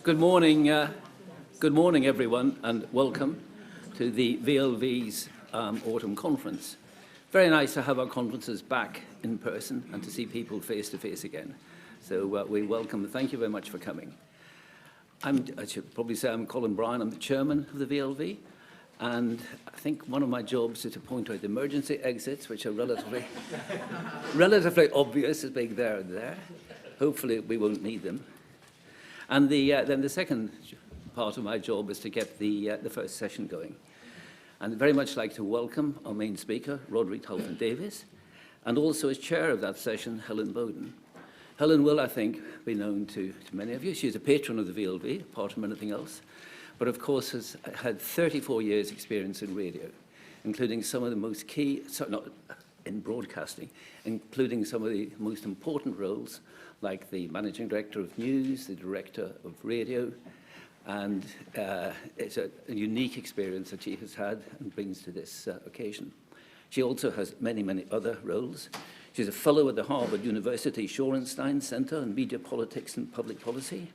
Good morning, everyone, and welcome to the VLV's autumn conference. Very nice to have our conferences back in person and to see people face to face again. So we welcome and thank you very much for coming. I should probably say I'm Colin Bryan. I'm the chairman of the VLV, and I think one of my jobs is to point out the emergency exits, which are relatively obvious as being there and there. Hopefully we won't need them. And then the second part of my job is to get the first session going. And I'd very much like to welcome our main speaker, Rhodri Talfan Davies, and also as chair of that session, Helen Boaden. Helen will, I think, be known to many of you. She's a patron of the VLV, apart from anything else, but of course has had 34 years' experience in radio, including some of the most key, not in broadcasting, including some of the most important roles, like the managing director of news, the director of radio, and it's a unique experience that she has had and brings to this occasion. She also has many, many other roles. She's a fellow at the Harvard University Shorenstein Center on Media Politics and Public Policy.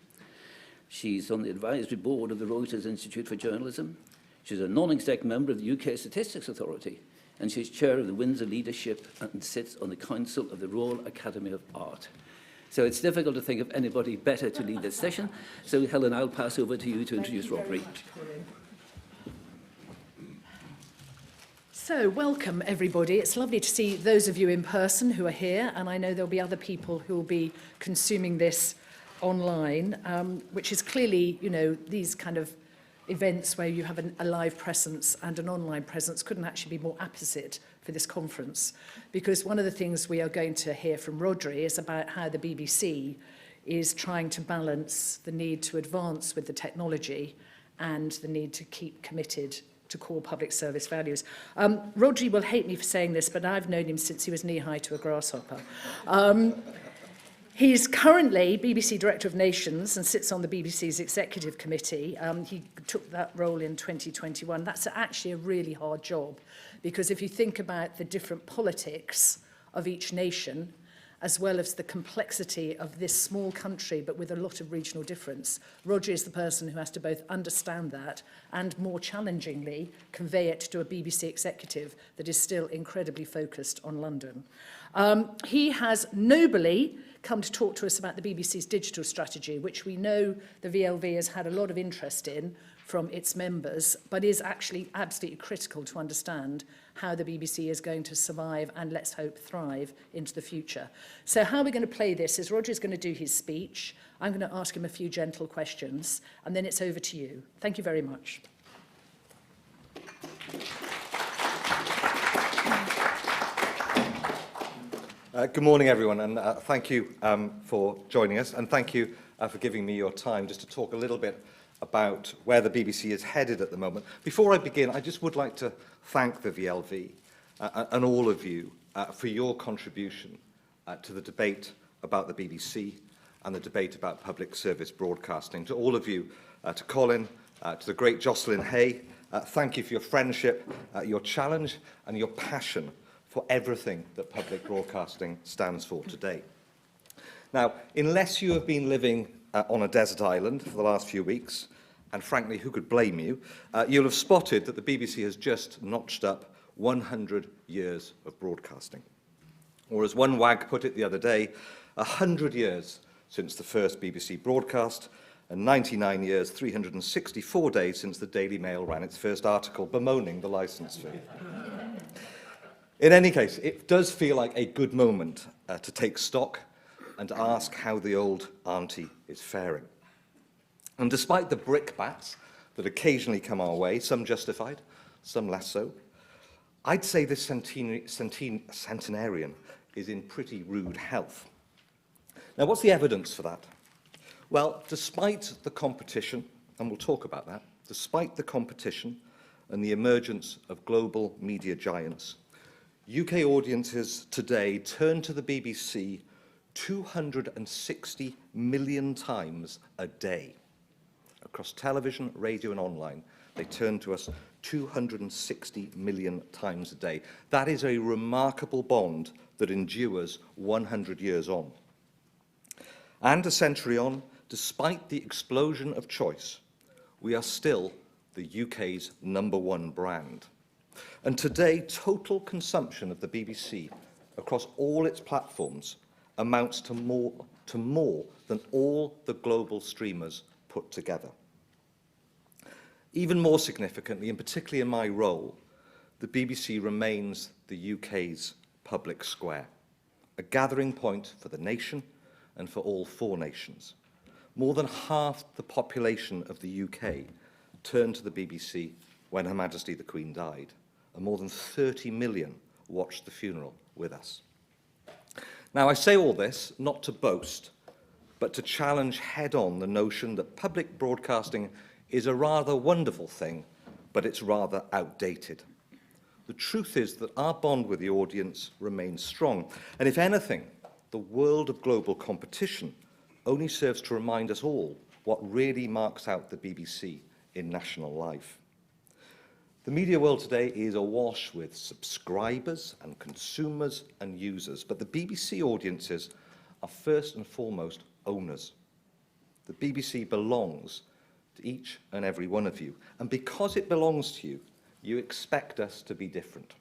She's on the advisory board of the Reuters Institute for Journalism. She's a non-exec member of the UK Statistics Authority, and she's chair of the Windsor Leadership and sits on the Council of the Royal Academy of Art. So it's difficult to think of anybody better to lead this session. So Helen, I'll pass over to you to introduce Rhodri. So welcome everybody. It's lovely to see those of you in person who are here, and I know there'll be other people who will be consuming this online, which is clearly, you know, these kind of events where you have a live presence and an online presence couldn't actually be more apposite for this conference, because one of the things we are going to hear from Rhodri is about how the BBC is trying to balance the need to advance with the technology and the need to keep committed to core public service values. Rhodri will hate me for saying this, but I've known him since he was knee-high to a grasshopper. He's currently BBC Director of Nations and sits on the BBC's Executive Committee. He took that role in 2021. That's actually a really hard job, because if you think about the different politics of each nation, as well as the complexity of this small country, but with a lot of regional difference, Rhodri is the person who has to both understand that and, more challengingly, convey it to a BBC executive that is still incredibly focused on London. He has nobly come to talk to us about the BBC's digital strategy, which we know the VLV has had a lot of interest in from its members, but is actually absolutely critical to understand how the BBC is going to survive and, let's hope, thrive into the future. So how we're going to play this is Rhodri's going to do his speech. I'm going to ask him a few gentle questions, and then it's over to you. Thank you very much. Good morning, everyone, and thank you for joining us, and thank you for giving me your time just to talk a little bit about where the BBC is headed at the moment. Before I begin, I just would like to thank the VLV and all of you for your contribution to the debate about the BBC and the debate about public service broadcasting. To all of you, to Colin, to the great Jocelyn Hay, thank you for your friendship, your challenge and your passion for everything that public broadcasting stands for today. Now, unless you have been living on a desert island for the last few weeks, and frankly, who could blame you, you'll have spotted that the BBC has just notched up 100 years of broadcasting. Or as one wag put it the other day, 100 years since the first BBC broadcast, and 99 years, 364 days since the Daily Mail ran its first article bemoaning the licence fee. In any case, it does feel like a good moment to take stock and to ask how the old auntie is faring. And despite the brickbats that occasionally come our way, some justified, some less so, I'd say this centenarian is in pretty rude health. Now, what's the evidence for that? Well, despite the competition, and we'll talk about that, despite the competition and the emergence of global media giants, UK audiences today turn to the BBC 260 million times a day. Across television, radio and online, they turn to us 260 million times a day. That is a remarkable bond that endures 100 years on. And a century on, despite the explosion of choice, we are still the UK's #1 brand. And today, total consumption of the BBC across all its platforms amounts to more than all the global streamers put together. Even more significantly, and particularly in my role, the BBC remains the UK's public square, a gathering point for the nation and for all 4 nations. More than half the population of the UK turned to the BBC when Her Majesty the Queen died, and more than 30 million watched the funeral with us. Now, I say all this not to boast, but to challenge head-on the notion that public broadcasting is a rather wonderful thing, but it's rather outdated. The truth is that our bond with the audience remains strong, and if anything, the world of global competition only serves to remind us all what really marks out the BBC in national life. The media world today is awash with subscribers and consumers and users, but the BBC audiences are first and foremost owners. The BBC belongs to each and every one of you, and because it belongs to you, you expect us to be different.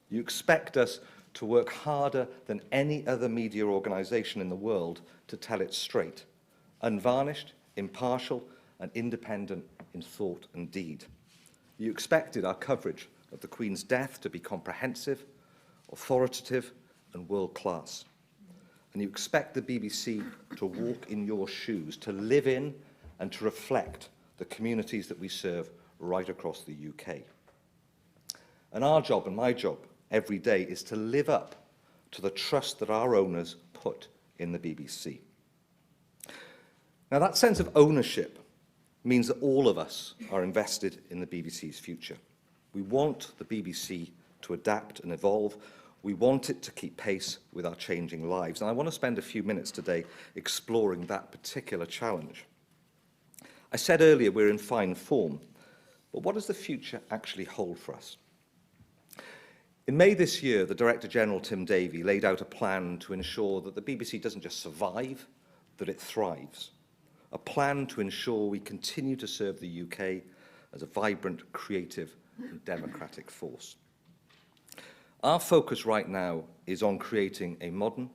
You expect us to work harder than any other media organisation in the world to tell it straight, unvarnished, impartial, and independent in thought and deed. You expected our coverage of the Queen's death to be comprehensive, authoritative, and world-class. And you expect the BBC to walk in your shoes, to live in and to reflect the communities that we serve right across the UK. And our job, and my job, every day is to live up to the trust that our owners put in the BBC. Now, that sense of ownership means that all of us are invested in the BBC's future. We want the BBC to adapt and evolve. We want it to keep pace with our changing lives. And I want to spend a few minutes today exploring that particular challenge. I said earlier we're in fine form, but what does the future actually hold for us? In May this year, the Director General, Tim Davie, laid out a plan to ensure that the BBC doesn't just survive, that it thrives. A plan to ensure we continue to serve the UK as a vibrant, creative and democratic force. Our focus right now is on creating a modern,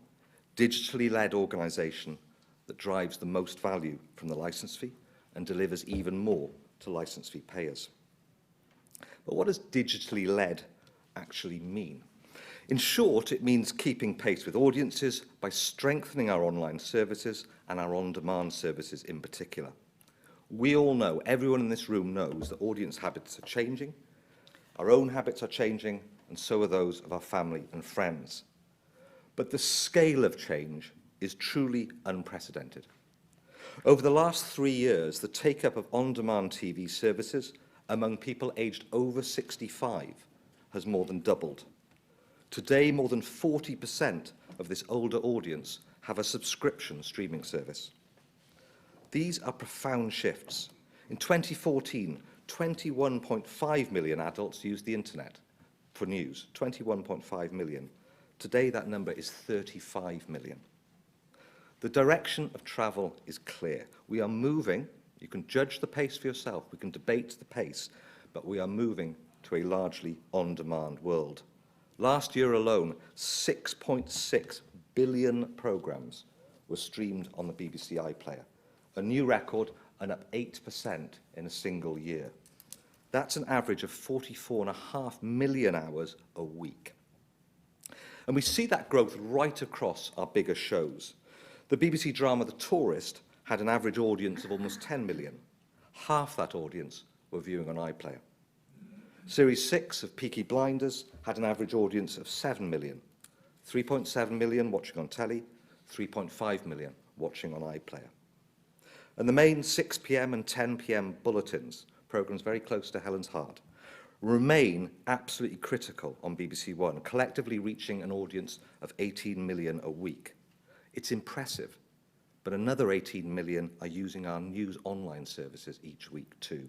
digitally led organisation that drives the most value from the licence fee and delivers even more to licence fee payers. But what does digitally led actually mean? In short, it means keeping pace with audiences by strengthening our online services and our on-demand services in particular. We all know, everyone in this room knows, that audience habits are changing, our own habits are changing, and so are those of our family and friends. But the scale of change is truly unprecedented. Over the last 3 years, the take-up of on-demand TV services among people aged over 65 has more than doubled. Today, more than 40% of this older audience have a subscription streaming service. These are profound shifts. In 2014, 21.5 million adults used the internet for news, 21.5 million. Today, that number is 35 million. The direction of travel is clear. We are moving, you can judge the pace for yourself, we can debate the pace, but we are moving to a largely on-demand world. Last year alone, 6.6 billion programmes were streamed on the BBC iPlayer, a new record and up 8% in a single year. That's an average of 44.5 million hours a week. And we see that growth right across our bigger shows. The BBC drama The Tourist had an average audience of almost 10 million. Half that audience were viewing on iPlayer. Series 6 of Peaky Blinders had an average audience of 7 million. 3.7 million watching on telly, 3.5 million watching on iPlayer. And the main 6 p.m. and 10 p.m. bulletins, programmes very close to Helen's heart, remain absolutely critical on BBC One, collectively reaching an audience of 18 million a week. It's impressive, but another 18 million are using our news online services each week too.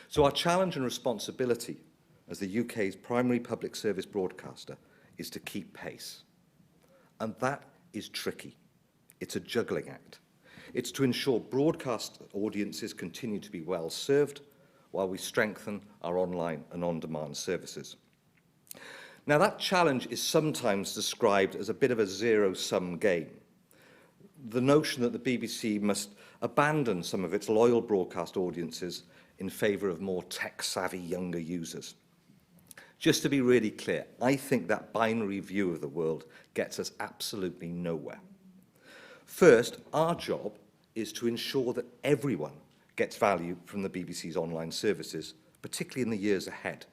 So our challenge and responsibility as the UK's primary public service broadcaster is to keep pace. And that is tricky. It's a juggling act. It's to ensure broadcast audiences continue to be well served while we strengthen our online and on-demand services. Now, that challenge is sometimes described as a bit of a zero-sum game. The notion that the BBC must abandon some of its loyal broadcast audiences in favour of more tech-savvy younger users. Just to be really clear, I think that binary view of the world gets us absolutely nowhere. First, our job is to ensure that everyone gets value from the BBC's online services, particularly in the years ahead,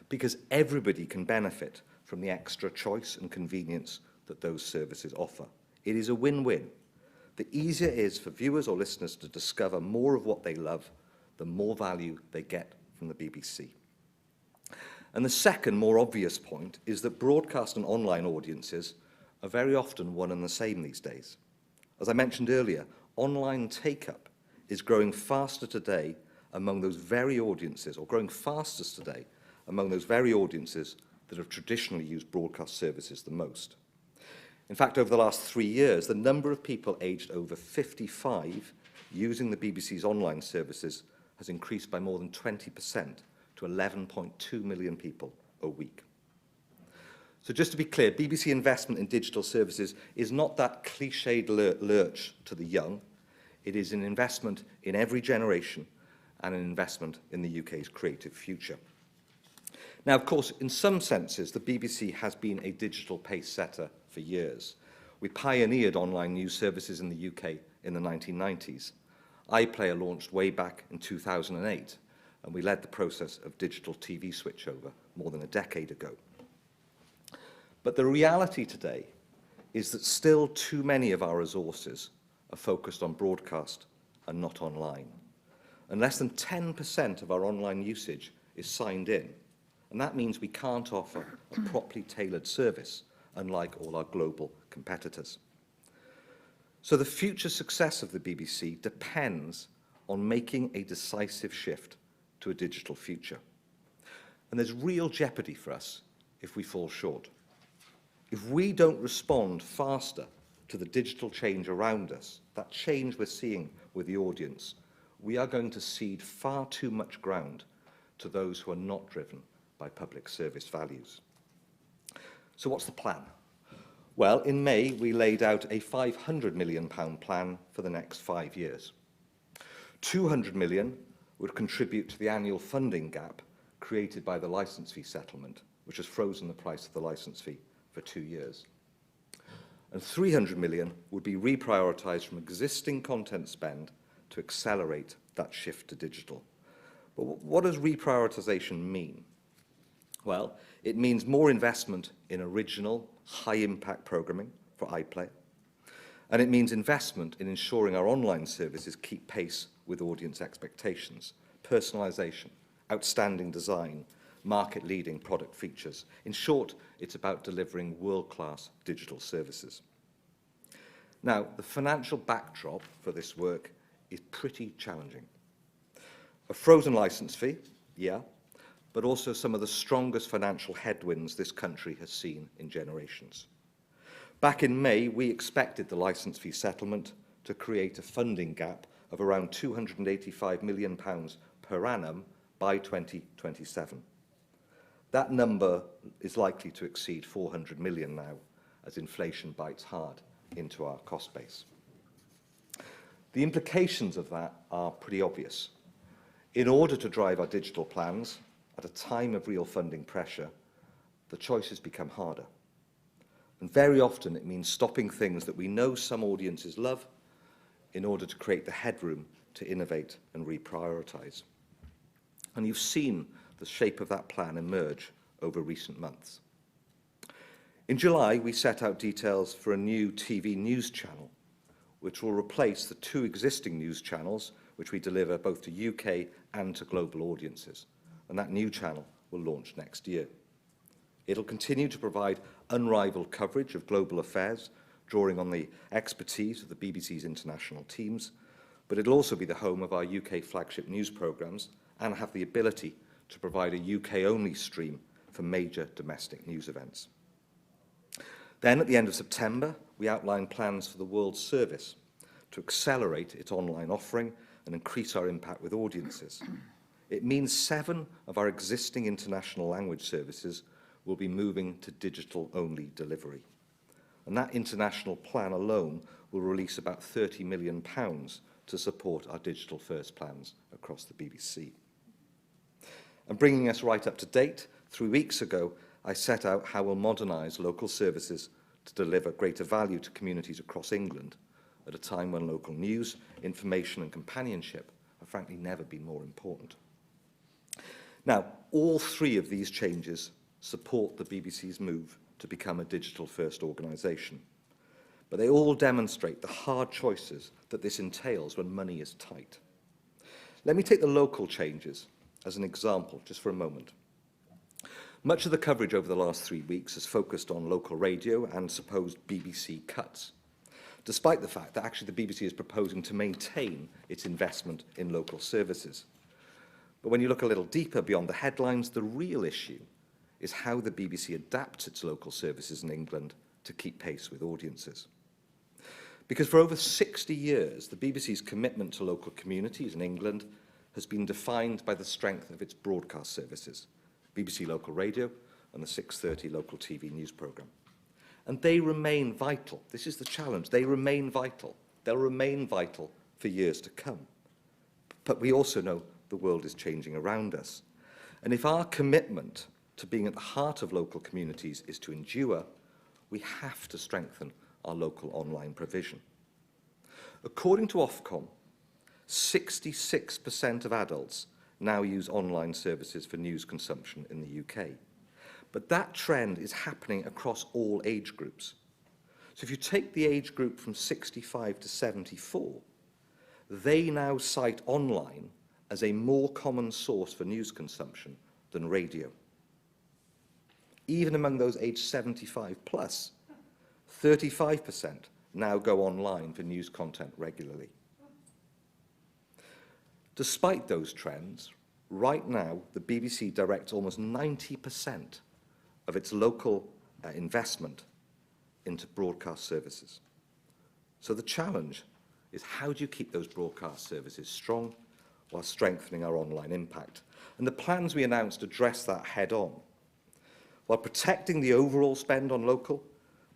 because everybody can benefit from the extra choice and convenience that those services offer. It is a win-win. The easier it is for viewers or listeners to discover more of what they love, the more value they get from the BBC. And the second, more obvious point is that broadcast and online audiences are very often one and the same these days. As I mentioned earlier, online take-up is growing faster today among those very audiences, or growing fastest today among those very audiences that have traditionally used broadcast services the most. In fact, over the last 3 years, the number of people aged over 55 using the BBC's online services has increased by more than 20% to 11.2 million people a week. So just to be clear, BBC investment in digital services is not that cliched lurch to the young. It is an investment in every generation and an investment in the UK's creative future. Now, of course, in some senses, the BBC has been a digital pace setter for years. We pioneered online news services in the UK in the 1990s. iPlayer launched way back in 2008, and we led the process of digital TV switchover more than a decade ago. But the reality today is that still too many of our resources are focused on broadcast and not online. And less than 10% of our online usage is signed in. And that means we can't offer a properly tailored service, unlike all our global competitors. So the future success of the BBC depends on making a decisive shift to a digital future. And there's real jeopardy for us if we fall short. If we don't respond faster to the digital change around us, that change we're seeing with the audience, we are going to cede far too much ground to those who are not driven by public service values. So what's the plan? Well, in May, we laid out a £500 million plan for the next 5 years. 200 million would contribute to the annual funding gap created by the licence fee settlement, which has frozen the price of the licence fee for 2 years. And 300 million would be reprioritised from existing content spend to accelerate that shift to digital. But what does reprioritisation mean? Well, it means more investment in original, high-impact programming for iPlayer, and it means investment in ensuring our online services keep pace with audience expectations, personalisation, outstanding design, market-leading product features. In short, it's about delivering world-class digital services. Now, the financial backdrop for this work is pretty challenging. A frozen licence fee, yeah, but also some of the strongest financial headwinds this country has seen in generations. Back in May, we expected the licence fee settlement to create a funding gap of around £285 million per annum by 2027. That number is likely to exceed 400 million now, as inflation bites hard into our cost base. The implications of that are pretty obvious. In order to drive our digital plans, at a time of real funding pressure, the choices become harder. And very often it means stopping things that we know some audiences love in order to create the headroom to innovate and reprioritise. And you've seen the shape of that plan emerge over recent months. In July, we set out details for a new TV news channel, which will replace the 2 existing news channels, which we deliver both to UK and to global audiences. And that new channel will launch next year. It'll continue to provide unrivaled coverage of global affairs, drawing on the expertise of the BBC's international teams, but it'll also be the home of our UK flagship news programmes and have the ability to provide a UK-only stream for major domestic news events. Then, at the end of September, we outlined plans for the World Service, to accelerate its online offering and increase our impact with audiences. It means 7 of our existing international language services will be moving to digital-only delivery. And that international plan alone will release about £30 million to support our digital-first plans across the BBC. And bringing us right up to date, 3 weeks ago, I set out how we'll modernise local services to deliver greater value to communities across England at a time when local news, information and companionship have frankly never been more important. Now, all 3 of these changes support the BBC's move to become a digital-first organisation, but they all demonstrate the hard choices that this entails when money is tight. Let me take the local changes as an example, just for a moment. Much of the coverage over the last 3 weeks has focused on local radio and supposed BBC cuts, despite the fact that actually the BBC is proposing to maintain its investment in local services. But when you look a little deeper beyond the headlines, the real issue is how the BBC adapts its local services in England to keep pace with audiences. Because for over 60 years, the BBC's commitment to local communities in England has been defined by the strength of its broadcast services, BBC Local Radio and the 6:30 local TV news programme. And they remain vital. This is the challenge. They remain vital. They'll remain vital for years to come. But we also know the world is changing around us. And if our commitment to being at the heart of local communities is to endure, we have to strengthen our local online provision. According to Ofcom, 66% of adults now use online services for news consumption in the UK. But that trend is happening across all age groups. So if you take the age group from 65 to 74, they now cite online as a more common source for news consumption than radio. Even among those aged 75 plus, 35% now go online for news content regularly. Despite those trends, right now, the BBC directs almost 90% of its local investment into broadcast services. So the challenge is, how do you keep those broadcast services strong while strengthening our online impact? And the plans we announced address that head on. While protecting the overall spend on local,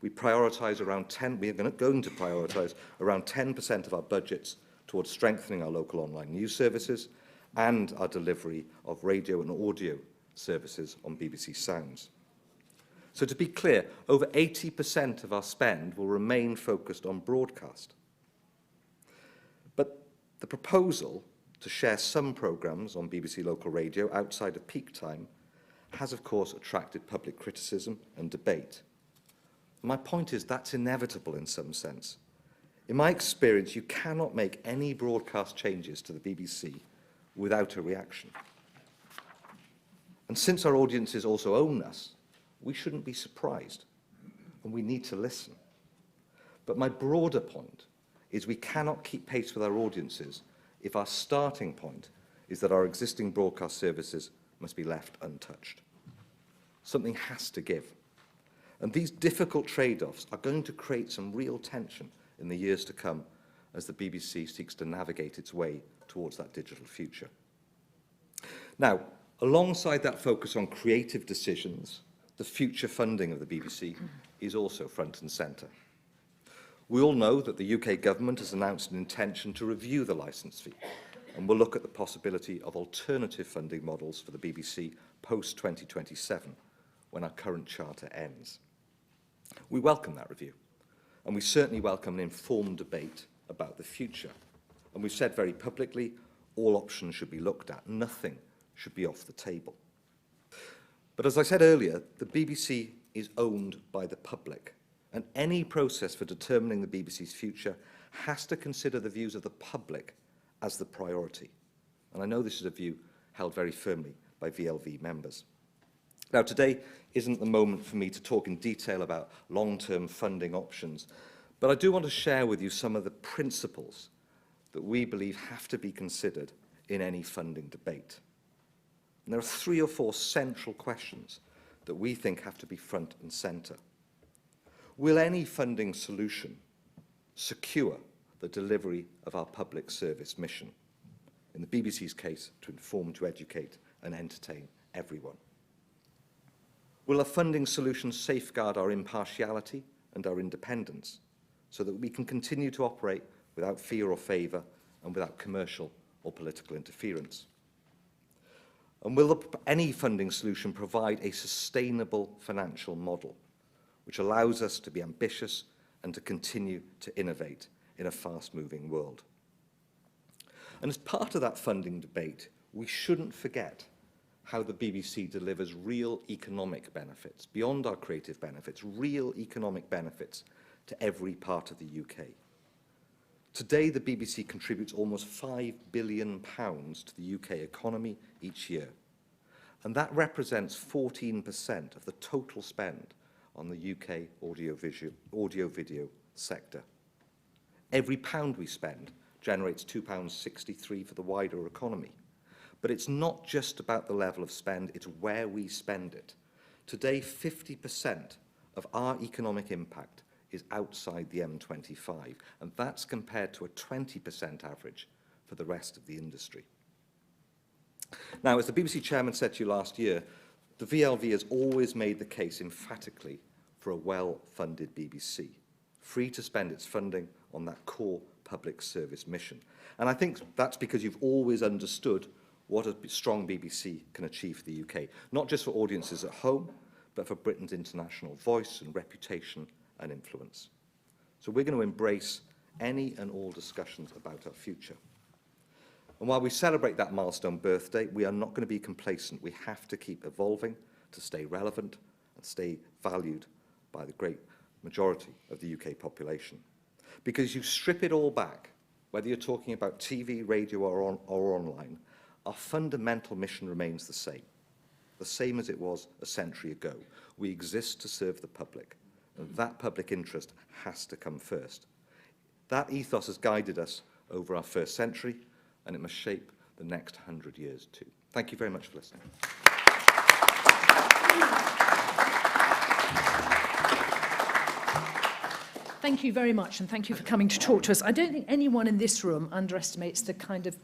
we are going to prioritise around 10% of our budgets towards strengthening our local online news services and our delivery of radio and audio services on BBC Sounds. So to be clear, over 80% of our spend will remain focused on broadcast. But the proposal to share some programmes on BBC Local Radio outside of peak time has, of course, attracted public criticism and debate. My point is that's inevitable in some sense. In my experience, you cannot make any broadcast changes to the BBC without a reaction. And since our audiences also own us, we shouldn't be surprised, and we need to listen. But my broader point is we cannot keep pace with our audiences if our starting point is that our existing broadcast services must be left untouched. Something has to give. And these difficult trade-offs are going to create some real tension in the years to come as the BBC seeks to navigate its way towards that digital future. Now, alongside that focus on creative decisions, the future funding of the BBC is also front and centre. We all know that the UK government has announced an intention to review the licence fee, and will look at the possibility of alternative funding models for the BBC post-2027, when our current charter ends. We welcome that review, and we certainly welcome an informed debate about the future. And we've said very publicly, all options should be looked at. Nothing should be off the table. But as I said earlier, the BBC is owned by the public, and any process for determining the BBC's future has to consider the views of the public as the priority. And I know this is a view held very firmly by VLV members. Now, today isn't the moment for me to talk in detail about long-term funding options, but I do want to share with you some of the principles that we believe have to be considered in any funding debate. And there are 3 or 4 central questions that we think have to be front and centre. Will any funding solution secure the delivery of our public service mission. In the BBC's case, to inform, to educate and entertain everyone. Will a funding solution safeguard our impartiality and our independence so that we can continue to operate without fear or favour and without commercial or political interference? And will any funding solution provide a sustainable financial model which allows us to be ambitious and to continue to innovate in a fast-moving world? And as part of that funding debate, we shouldn't forget how the BBC delivers real economic benefits, beyond our creative benefits, real economic benefits to every part of the UK. Today, the BBC contributes almost £5 billion to the UK economy each year. And that represents 14% of the total spend on the UK audio-video sector. Every pound we spend generates £2.63 for the wider economy. But it's not just about the level of spend, it's where we spend it. Today, 50% of our economic impact is outside the M25, and that's compared to a 20% average for the rest of the industry. Now, as the BBC chairman said to you last year, the VLV has always made the case emphatically for a well-funded BBC, free to spend its funding on that core public service mission. And I think that's because you've always understood what a strong BBC can achieve for the UK, not just for audiences at home, but for Britain's international voice and reputation and influence. So we're going to embrace any and all discussions about our future. And while we celebrate that milestone birthday, we are not going to be complacent. We have to keep evolving to stay relevant and stay valued by the great majority of the UK population. Because you strip it all back, whether you're talking about TV, radio, or online, our fundamental mission remains the same as it was a century ago. We exist to serve the public, and that public interest has to come first. That ethos has guided us over our first century, and it must shape the next 100 years too. Thank you very much for listening. Thank you very much, and thank you for coming to talk to us. I don't think anyone in this room underestimates the kind of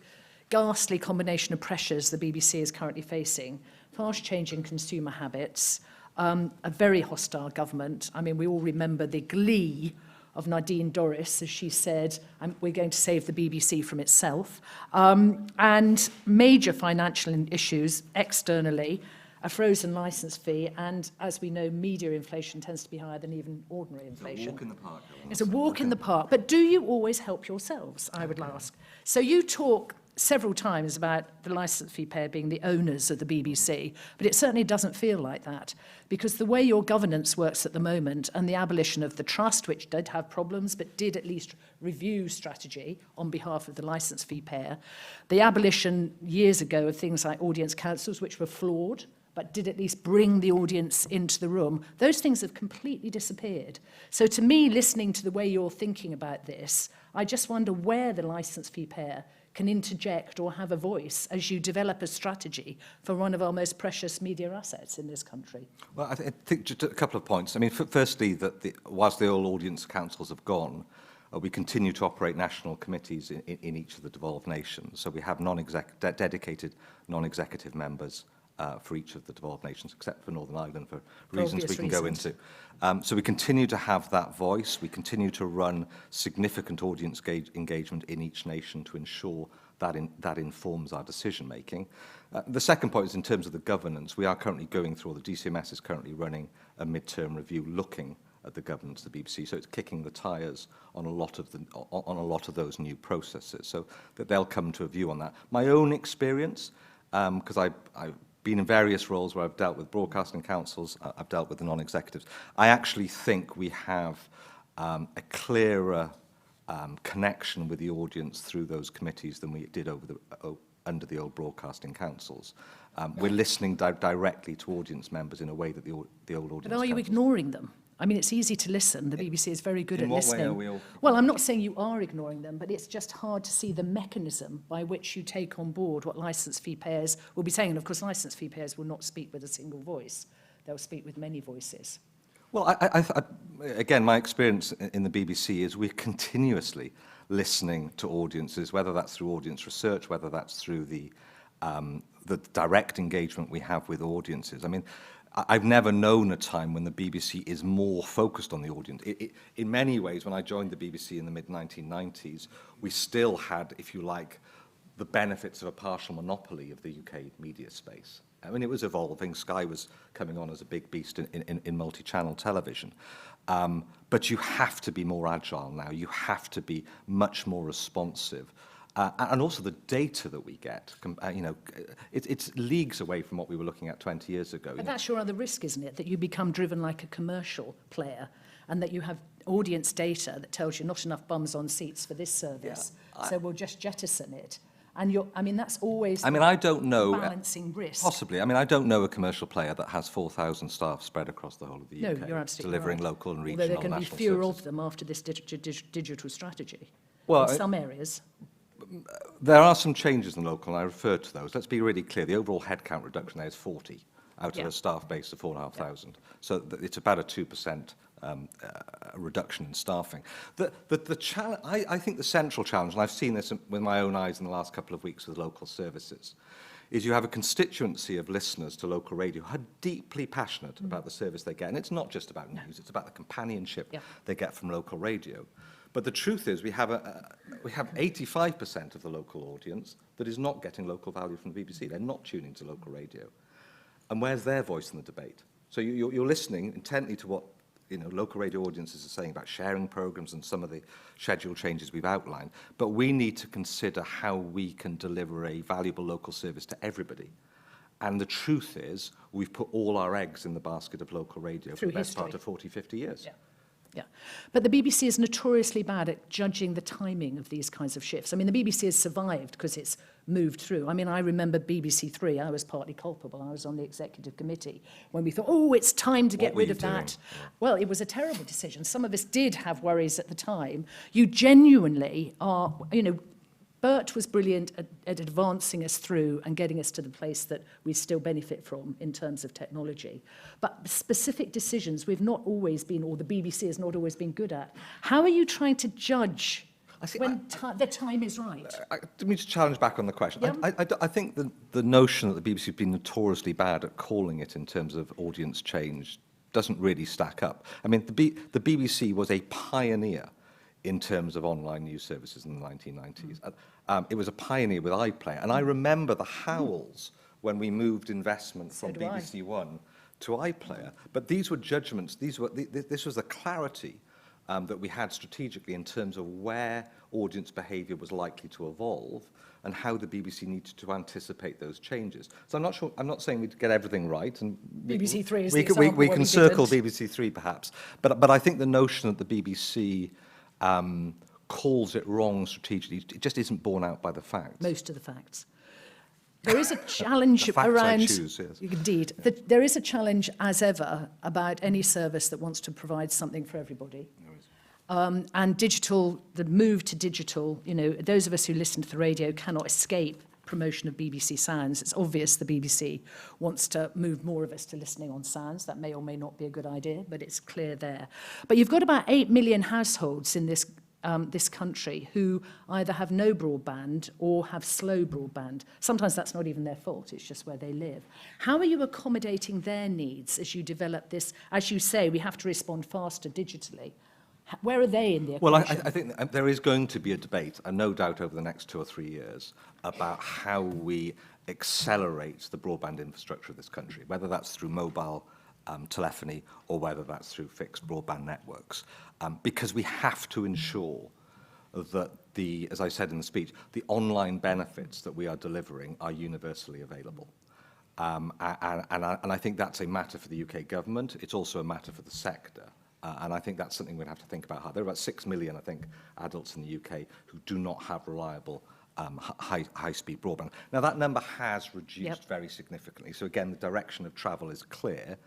ghastly combination of pressures the BBC is currently facing. Fast-changing consumer habits, a very hostile government. I mean, we all remember the glee of Nadine Dorries as she said, we're going to save the BBC from itself, and major financial issues externally, a frozen licence fee, and as we know, media inflation tends to be higher than even ordinary inflation. It's a walk in the park. It's a walk in the park. But do you always help yourselves, I would ask? So you talk several times about the licence fee payer being the owners of the BBC, but it certainly doesn't feel like that, because the way your governance works at the moment and the abolition of the trust, which did have problems but did at least review strategy on behalf of the licence fee payer, the abolition years ago of things like audience councils, which were flawed, but did at least bring the audience into the room, those things have completely disappeared. So to me, listening to the way you're thinking about this, I just wonder where the licence fee payer can interject or have a voice as you develop a strategy for one of our most precious media assets in this country. Well, I think just a couple of points. I mean, firstly, that whilst the old audience councils have gone, we continue to operate national committees in each of the devolved nations. So we have dedicated non-executive members for each of the devolved nations, except for Northern Ireland, for reasons we can go into. So we continue to have that voice. We continue to run significant audience engagement in each nation to ensure that that informs our decision-making. The second point is in terms of the governance. We are currently going through, or the DCMS is currently running a mid-term review looking at the governance of the BBC, so it's kicking the tyres on a lot of those new processes, so that they'll come to a view on that. My own experience, because I've been in various roles where I've dealt with broadcasting councils, I've dealt with the non-executives. I actually think we have a clearer connection with the audience through those committees than we did under the old broadcasting councils. We're listening directly to audience members in a way that the old audience. But are you ignoring them? I mean, it's easy to listen. The BBC is very good at listening. In what way are we all? Well, I'm not saying you are ignoring them, but it's just hard to see the mechanism by which you take on board what licence fee payers will be saying. And of course, licence fee payers will not speak with a single voice. They'll speak with many voices. Well, again, my experience in the BBC is we're continuously listening to audiences, whether that's through audience research, whether that's through the direct engagement we have with audiences. I mean, I've never known a time when the BBC is more focused on the audience. In many ways, when I joined the BBC in the mid-1990s, we still had, if you like, the benefits of a partial monopoly of the UK media space. I mean, it was evolving. Sky was coming on as a big beast in multi-channel television. But you have to be more agile now. You have to be much more responsive. And also the data that we get, it's leagues away from what we were looking at 20 years ago. But that's your other risk, isn't it? That you become driven like a commercial player and that you have audience data that tells you not enough bums on seats for this service, so we'll just jettison it. And that's always I don't know, balancing risk. Possibly. I mean, I don't know a commercial player that has 4,000 staff spread across the whole of the UK. No, you're absolutely delivering right. local and regional Although there can be national fewer services. of them after this digital strategy. Well, in some areas. There are some changes in local, and I referred to those. Let's be really clear. The overall headcount reduction there is 40 out of a staff base of 4,500. So it's about a 2% reduction in staffing. I think the central challenge, and I've seen this with my own eyes in the last couple of weeks with local services, is you have a constituency of listeners to local radio who are deeply passionate about the service they get. And it's not just about news, it's about the companionship they get from local radio. But the truth is we have 85% of the local audience that is not getting local value from the BBC. They're not tuning to local radio. And where's their voice in the debate? So you're listening intently to what local radio audiences are saying about sharing programmes and some of the schedule changes we've outlined. But we need to consider how we can deliver a valuable local service to everybody. And the truth is we've put all our eggs in the basket of local radio for the best part of 40, 50 years. Yeah, but the BBC is notoriously bad at judging the timing of these kinds of shifts. I mean, the BBC has survived because it's moved through. I mean, I remember BBC Three. I was partly culpable. I was on the executive committee when we thought, oh, it's time to get rid of that. Well, it was a terrible decision. Some of us did have worries at the time. You genuinely are, Bert was brilliant at advancing us through and getting us to the place that we still benefit from in terms of technology. But specific decisions we've not always been, or the BBC has not always been good at. How are you trying to judge when the time is right? I need to challenge back on the question. Yeah. I think the notion that the BBC has been notoriously bad at calling it in terms of audience change doesn't really stack up. I mean, the BBC was a pioneer in terms of online news services in the 1990s. It was a pioneer with iPlayer. And I remember the howls when we moved investment from BBC One to iPlayer. But these were judgments. This was the clarity that we had strategically in terms of where audience behaviour was likely to evolve and how the BBC needed to anticipate those changes. So I'm not saying we'd get everything right. And BBC Three is we the example we where can we circle didn't. BBC Three perhaps. But I think the notion that the BBC calls it wrong strategically, it just isn't borne out by the facts. Most of the facts. There is a challenge The facts I around... choose, yes. Indeed. There is a challenge, as ever, about any service that wants to provide something for everybody. And digital, the move to digital, those of us who listen to the radio cannot escape promotion of BBC Sounds. It's obvious the BBC wants to move more of us to listening on sounds. That may or may not be a good idea, but it's clear there. But you've got about 8 million households in this country who either have no broadband or have slow broadband. Sometimes that's not even their fault, it's just where they live. How are you accommodating their needs as you develop this? As you say, we have to respond faster digitally. Where are they in the equation? Well, I think there is going to be a debate, and no doubt over the next 2 or 3 years, about how we accelerate the broadband infrastructure of this country, whether that's through mobile telephony or whether that's through fixed broadband networks. Because we have to ensure that as I said in the speech, the online benefits that we are delivering are universally available. And I think that's a matter for the UK government. It's also a matter for the sector. And I think that's something we'd have to think about. There are about 6 million, I think, adults in the UK who do not have reliable high-speed broadband. Now, that number has reduced very significantly. So, again, the direction of travel is clear.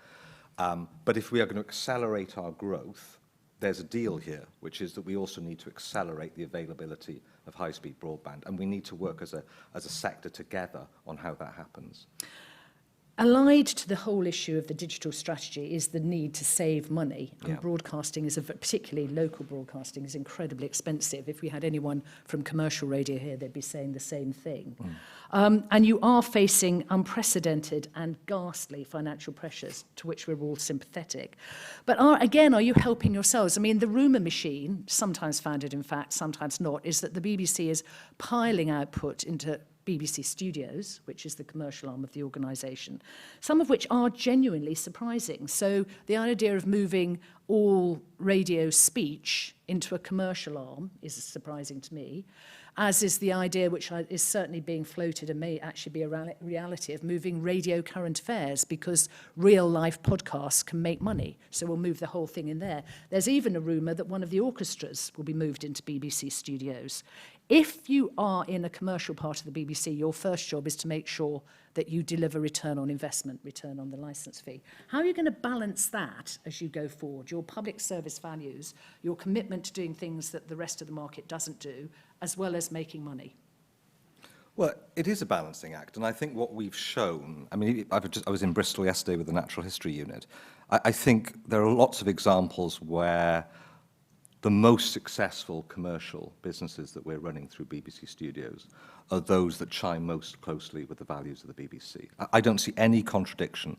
But if we are going to accelerate our growth, there's a deal here, which is that we also need to accelerate the availability of high-speed broadband. And we need to work as a sector together on how that happens. Allied to the whole issue of the digital strategy is the need to save money. And Yeah. broadcasting, particularly local broadcasting, is incredibly expensive. If we had anyone from commercial radio here, they'd be saying the same thing. And you are facing unprecedented and ghastly financial pressures, to which we're all sympathetic. But are you helping yourselves? I mean, the rumour machine, sometimes founded in fact, sometimes not, is that the BBC is piling output into BBC Studios, which is the commercial arm of the organisation, some of which are genuinely surprising. So the idea of moving all radio speech into a commercial arm is surprising to me, as is the idea, which is certainly being floated and may actually be a reality, of moving radio current affairs, because real-life podcasts can make money. So we'll move the whole thing in there. There's even a rumour that one of the orchestras will be moved into BBC Studios. If you are in a commercial part of the BBC, your first job is to make sure that you deliver return on investment, return on the licence fee. How are you going to balance that as you go forward? Your public service values, your commitment to doing things that the rest of the market doesn't do, as well as making money? Well, it is a balancing act, and I think what we've shown, I mean, I was in Bristol yesterday with the Natural History Unit. I think there are lots of examples where the most successful commercial businesses that we're running through BBC Studios are those that chime most closely with the values of the BBC. I don't see any contradiction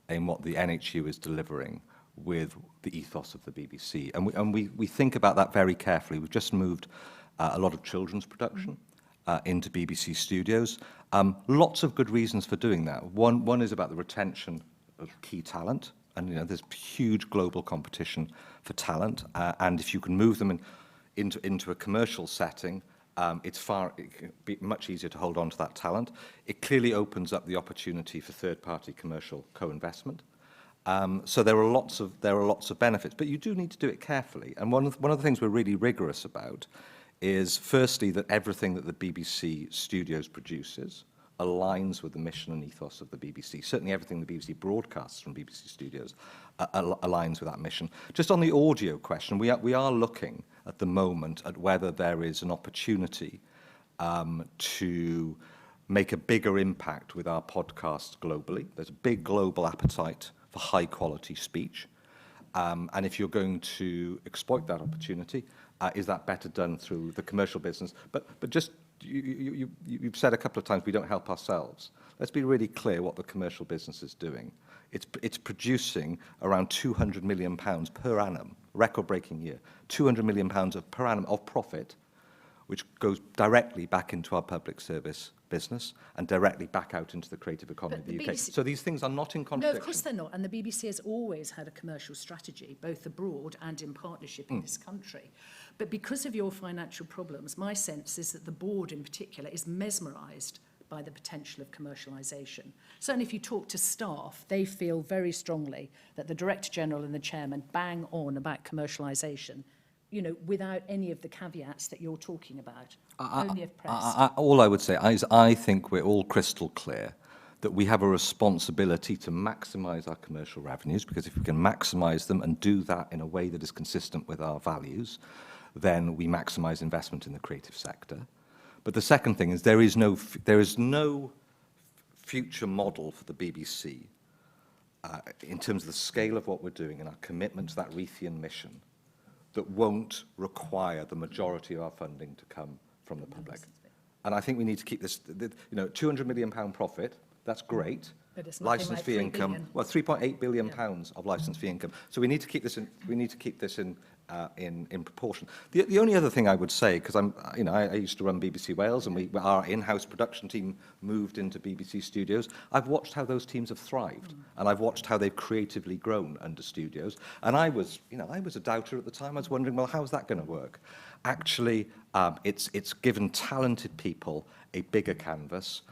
in what the NHU is delivering with the ethos of the BBC. And we think about that very carefully. We've just moved a lot of children's production into BBC Studios. Lots of good reasons for doing that. One is about the retention of key talent. And there's huge global competition for talent, and if you can move them into a commercial setting, it can be much easier to hold on to that talent. It clearly opens up the opportunity for third-party commercial co-investment. So there are lots of benefits, but you do need to do it carefully. And one of the things we're really rigorous about is, firstly, that everything that the BBC Studios produces aligns with the mission and ethos of the BBC. Certainly everything the BBC broadcasts from BBC Studios aligns with that mission. Just on the audio question, we are looking at the moment at whether there is an opportunity to make a bigger impact with our podcasts globally. There's a big global appetite for high-quality speech. And if you're going to exploit that opportunity, is that better done through the commercial business? But just you've said a couple of times we don't help ourselves. Let's be really clear what the commercial business is doing. It's producing around £200 million per annum, record-breaking year, £200 million per annum of profit, which goes directly back into our public service business and directly back out into the creative economy of the UK. So these things are not in contradiction. No, of course they're not. And the BBC has always had a commercial strategy, both abroad and in partnership in this country. But because of your financial problems, my sense is that the board in particular is mesmerised by the potential of commercialisation. Certainly if you talk to staff, they feel very strongly that the Director General and the Chairman bang on about commercialisation, without any of the caveats that you're talking about, only if pressed. All I would say is I think we're all crystal clear that we have a responsibility to maximise our commercial revenues, because if we can maximise them and do that in a way that is consistent with our values, then we maximise investment in the creative sector. But the second thing is there is no future model for the BBC in terms of the scale of what we're doing and our commitment to that Reithian mission that won't require the majority of our funding to come from the public. And I think we need to keep this, £200 million profit, that's great. But it's License like fee 3 income, billion. well, £3.8 billion pounds of license fee income. So we need to keep this in, in proportion. The only other thing I would say, because I used to run BBC Wales, and our in-house production team moved into BBC Studios. I've watched how those teams have thrived, and I've watched how they've creatively grown under Studios. And I was a doubter at the time. I was wondering, well, how's that going to work? Actually, it's given talented people a bigger canvas.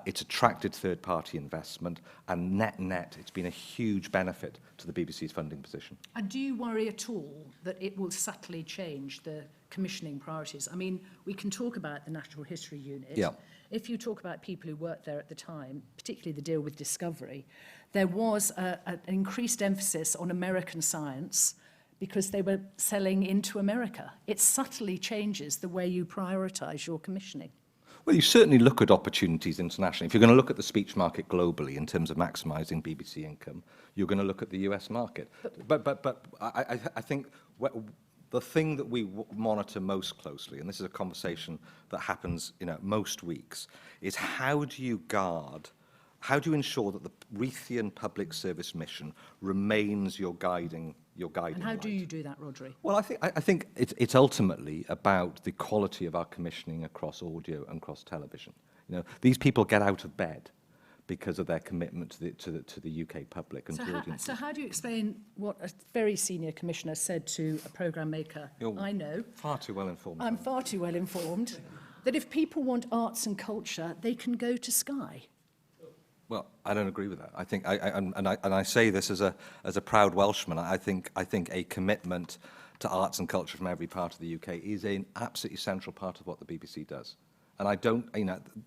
It's attracted third-party investment, and net, it's been a huge benefit to the BBC's funding position. And do you worry at all that it will subtly change the commissioning priorities? I mean, we can talk about the Natural History Unit. Yeah. If you talk about people who worked there at the time, particularly the deal with Discovery, there was an increased emphasis on American science because they were selling into America. It subtly changes the way you prioritise your commissioning. Well, you certainly look at opportunities internationally. If you're going to look at the speech market globally in terms of maximising BBC income, you're going to look at the US market. But I think the thing that we monitor most closely, and this is a conversation that happens, most weeks, is how do you ensure that the Raytheon public service mission remains your guiding And how light? do you do that, Rhodri? Well, I think it's ultimately about the quality of our commissioning across audio and across television. These people get out of bed because of their commitment to the UK public and to audiences. So how do you explain what a very senior commissioner said to a programme maker? I know. Far too well informed. I'm far too well informed. That if people want arts and culture, they can go to Sky. Well, I don't agree with that. I think, I say this as a proud Welshman. I think a commitment to arts and culture from every part of the UK is an absolutely central part of what the BBC does. And I don't,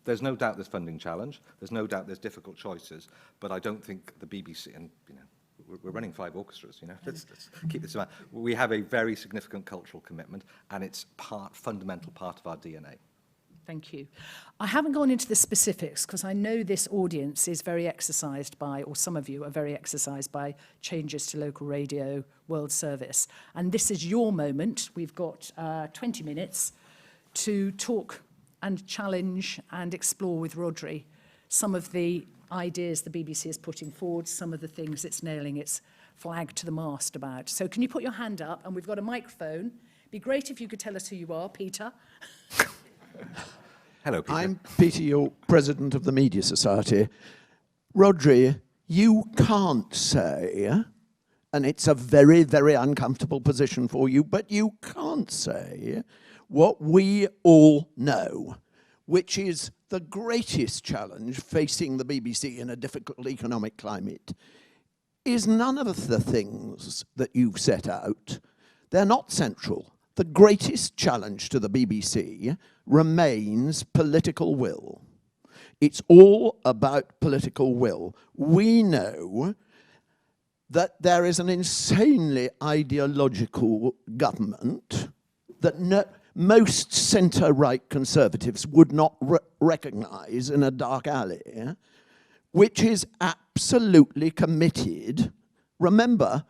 there's no doubt there's funding challenge. There's no doubt there's difficult choices. But I don't think the BBC, and we're running 5 orchestras. Let's keep this in mind. We have a very significant cultural commitment, and it's fundamental part of our DNA. Thank you. I haven't gone into the specifics because I know this audience is very exercised by, or some of you are very exercised by, changes to local radio, world service. And this is your moment. We've got 20 minutes to talk and challenge and explore with Rhodri some of the ideas the BBC is putting forward, some of the things it's nailing its flag to the mast about. So can you put your hand up? And we've got a microphone. It'd be great if you could tell us who you are, Peter. Hello, Peter. I'm Peter York, President of the Media Society. Rhodri, you can't say, and it's a very, very uncomfortable position for you, but you can't say what we all know, which is the greatest challenge facing the BBC in a difficult economic climate, is none of the things that you've set out. They're not central. The greatest challenge to the BBC remains political will. It's all about political will. We know that there is an insanely ideological government that most centre-right conservatives would not recognise in a dark alley, which is absolutely committed. Remember,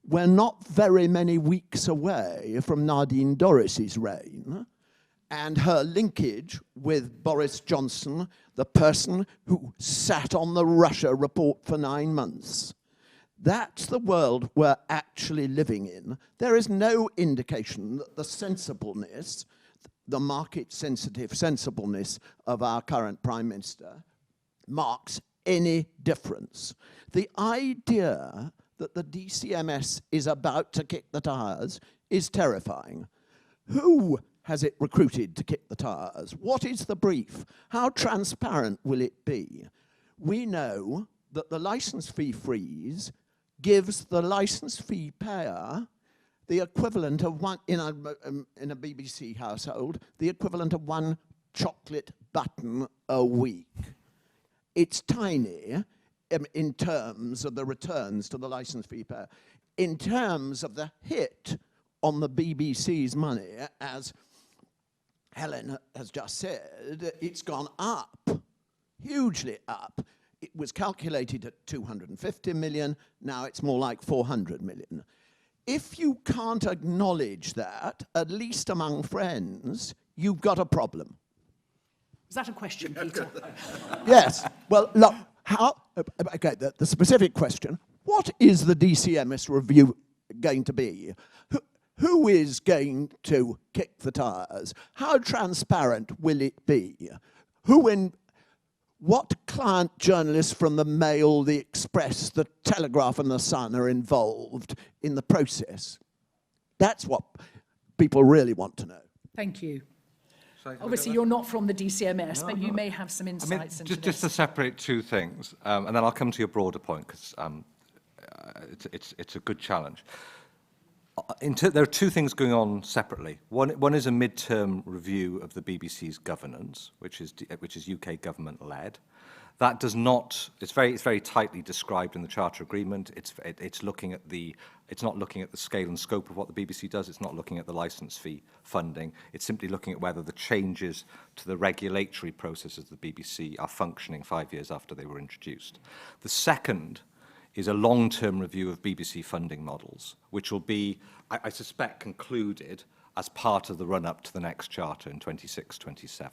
we're not very many weeks away from Nadine Dorris's reign and her linkage with Boris Johnson, the person who sat on the Russia report for 9 months. That's the world we're actually living in. There is no indication that the sensibleness, the market-sensitive sensibleness of our current Prime Minister marks any difference. The idea that the DCMS is about to kick the tires is terrifying. Who has it recruited to kick the tires? What is the brief? How transparent will it be? We know that the licence fee freeze gives the licence fee payer the equivalent of one, in a BBC household, the equivalent of 1 chocolate button a week. It's tiny in terms of the returns to the licence fee payer. In terms of the hit on the BBC's money, as Helen has just said, it's gone up, hugely up. It was calculated at 250 million, now it's more like 400 million. If you can't acknowledge that, at least among friends, you've got a problem. Is that a question, Peter? Yes. Well, look, okay, the specific question, what is the DCMS review going to be? Who is going to kick the tires? How transparent will it be? What client journalists from the Mail, the Express, the Telegraph and the Sun are involved in the process? That's what people really want to know. Thank you. Obviously, you're not from the DCMS, but you may have some insights into this. Just to separate two things, and then I'll come to your broader point, because it's a good challenge. There are two things going on separately. One is a mid-term review of the BBC's governance, which is UK government-led. That does not. It's very tightly described in the Charter Agreement. It's looking at the. It's not looking at the scale and scope of what the BBC does. It's not looking at the licence fee funding. It's simply looking at whether the changes to the regulatory processes of the BBC are functioning 5 years after they were introduced. The second is a long-term review of BBC funding models, which will be, I suspect, concluded as part of the run-up to the next charter in 26-27.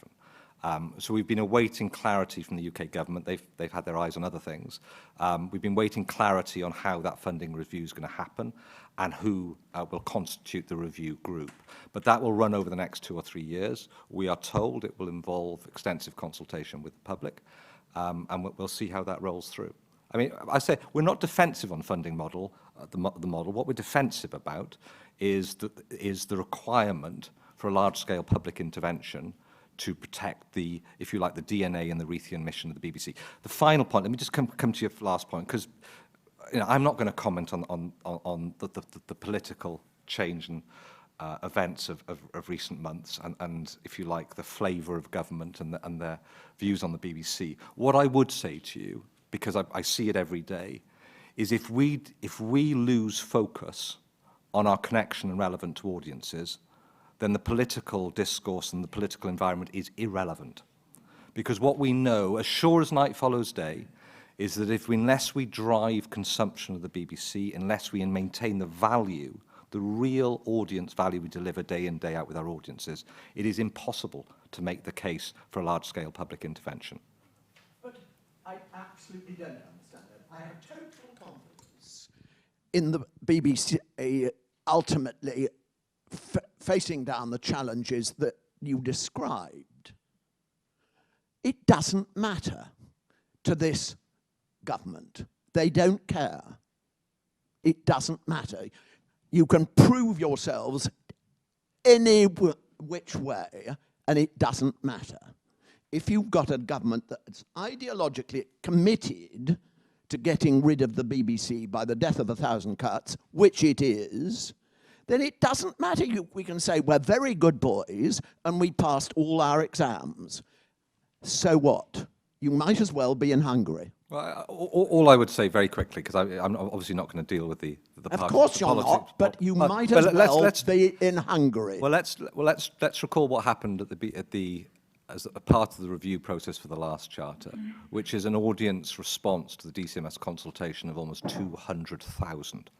So we've been awaiting clarity from the UK government. They've had their eyes on other things. We've been waiting clarity on how that funding review is going to happen and who will constitute the review group. But that will run over the next 2 or 3 years. We are told it will involve extensive consultation with the public, and we'll see how that rolls through. I mean, I say we're not defensive on funding model, the model. What we're defensive about is the requirement for a large-scale public intervention to protect the, if you like, the DNA and the Rothian mission of the BBC. The final point, let me just come to your last point, because I'm not going to comment on the political change and events of recent months and, if you like, the flavour of government and their views on the BBC. What I would say to you, because I see it every day, is if we lose focus on our connection and relevant to audiences, then the political discourse and the political environment is irrelevant. Because what we know, as sure as night follows day, is that unless we drive consumption of the BBC, unless we maintain the value, the real audience value we deliver day in, day out with our audiences, it is impossible to make the case for a large-scale public intervention. But I absolutely don't understand that. I have total confidence in the BBC ultimately facing down the challenges that you described. It doesn't matter to this government. They don't care. It doesn't matter. You can prove yourselves any which way, and it doesn't matter. If you've got a government that's ideologically committed to getting rid of the BBC by the death of 1,000 cuts, which it is, then it doesn't matter. We can say we're very good boys and we passed all our exams. So what? You might as well be in Hungary. Well, all I would say very quickly, because I'm obviously not going to deal with the Of course you're not, but you might as well be in Hungary. Well, let's recall what happened as a part of the review process for the last charter, which is an audience response to the DCMS consultation of almost 200,000.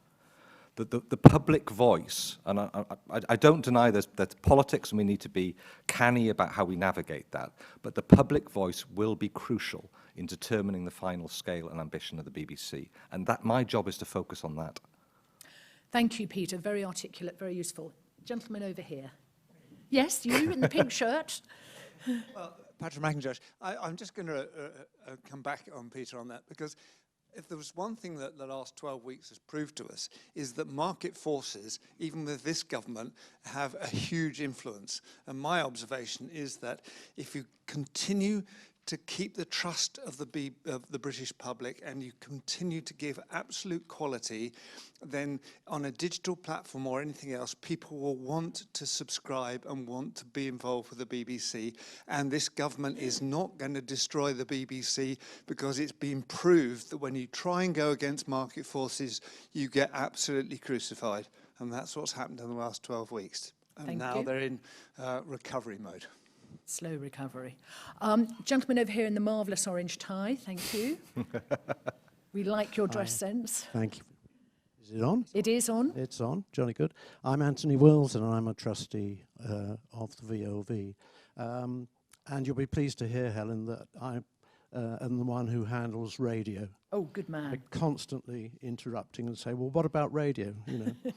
The public voice, and I don't deny there's politics and we need to be canny about how we navigate that, but the public voice will be crucial in determining the final scale and ambition of the BBC. And that my job is to focus on that. Thank you, Peter. Very articulate, very useful. Gentleman over here. Yes, you in the pink shirt. Well, Patrick McIntosh, I'm just going to come back on Peter on that, because if there was one thing that the last 12 weeks has proved to us, is that market forces, even with this government, have a huge influence. And my observation is that if you continue to keep the trust of the British public and you continue to give absolute quality, then on a digital platform or anything else, people will want to subscribe and want to be involved with the BBC. And this government is not going to destroy the BBC, because it's been proved that when you try and go against market forces, you get absolutely crucified. And that's what's happened in the last 12 weeks. And now they're in recovery mode. Slow recovery. Gentleman over here in the marvellous orange tie, thank you. We like your dress sense. Thank you. Is it on? It is on. It's on. Jolly good. I'm Anthony Wills, and I'm a trustee of the VLV. And you'll be pleased to hear, Helen, that I am the one who handles radio. Oh, good man. I'm constantly interrupting and say, well, what about radio? You know,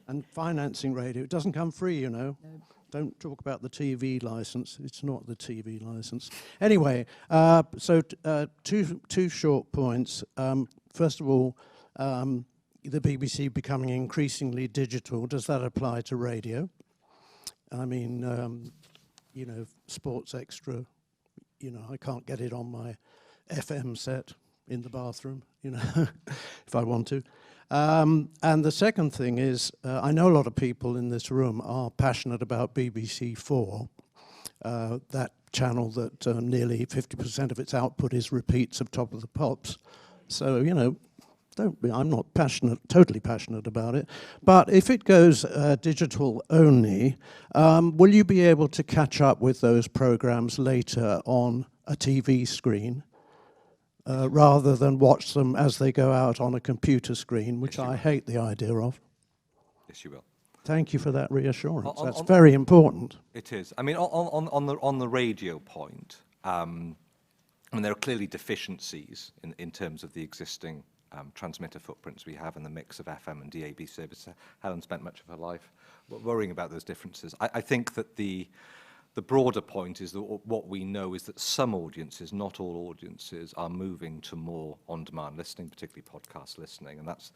and financing radio. It doesn't come free, you know. No. Don't talk about the TV license. It's not the TV license. Anyway, so two short points. First of all, the BBC becoming increasingly digital. Does that apply to radio? I mean, you know, Sports Extra, you know, I can't get it on my FM set in the bathroom, you know, if I want to. And the second thing is, I know a lot of people in this room are passionate about BBC 4. That channel that nearly 50% of its output is repeats of Top of the Pops. So, you know, I'm not totally passionate about it. But if it goes digital only, will you be able to catch up with those programs later on a TV screen rather than watch them as they go out on a computer screen, which I hate the idea of? Yes, you will. Thank you for that reassurance. On- That's on- very important. It is. I mean, on the radio point, I mean, there are clearly deficiencies in terms of the existing transmitter footprints we have in the mix of FM and DAB service. Helen spent much of her life worrying about those differences. I think that the broader point is that what we know is that some audiences, not all audiences, are moving to more on-demand listening, particularly podcast listening, and that's